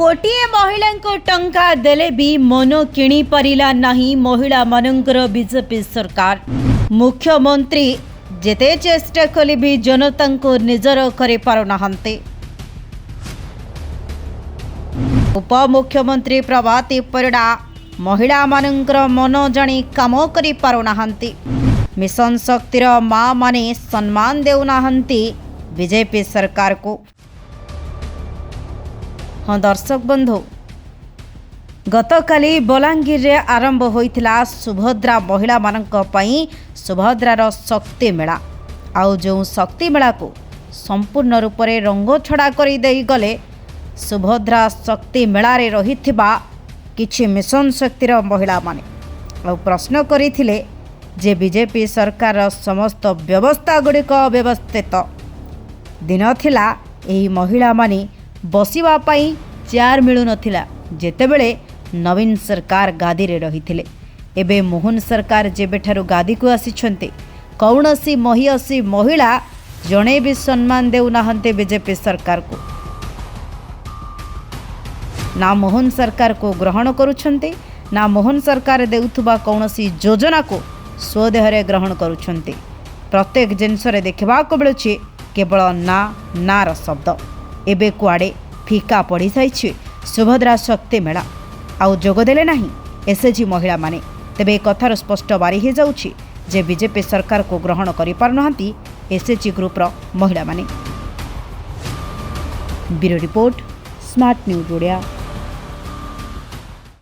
गोटे महिला टंका देले भी मन किणी परिला नहीं महिला मनंकर बीजेपी सरकार। मुख्यमंत्री जेते चेष्टा कले भी जनता को निजर करे पारु नाहंते। उपमुख्यमंत्री प्रभाती परिड़ा महिला मानंकर मन जानी काम करि पारु नाहंती। मिशन शक्तिर माँ माने सम्मान देउ नाहंती बीजेपी सरकार को। हाँ दर्शक बंधु, गतकाली बलांगीर रे आरंभ होइथिला सुभद्रा महिला मानक पई सुभद्रार शक्ति मेला। आउ जो शक्ति मेला को संपूर्ण रूप से रंग छड़ा करी देई गले सुभद्रा शक्ति मेला रे रहिथिबा किछि मिशन शक्तिर महिला माने आउ प्रश्न करिथिले जे बीजेपी सरकार समस्त व्यवस्था गुड़िक अव्यवस्थित दिन थिला। एही महिला माने बसिवा पाई चेयर मिलु नथिला जेतेबेले नवीन सरकार गादी रे रहिथिले। एबे मोहन सरकार जेबेठारु गादी को आसिछन्ते कौनसी महियसी महिला जणे भी सम्मान देउ नाहंते बीजेपी सरकार को। ना मोहन सरकार को ग्रहण करुछन्ते ना मोहन सरकार देउथुबा कौनसी योजना को स्वदेहरे ग्रहण करुछन्ते। प्रत्येक जिनस रे देखबा को मिलुछि केवल ना र शब्द। एबे कुआडे फीका पड़ी जाइछि सुभद्रा शक्ति मेला। आउ जोगदेले नाही एसएचजी महिला माने। तेबे कथार स्पष्ट बारी हो जाउछि जे बीजेपी सरकार को ग्रहण करि पारनाहांती एसएचजी ग्रुपर महिला माने। Bureau report, smart news Odia.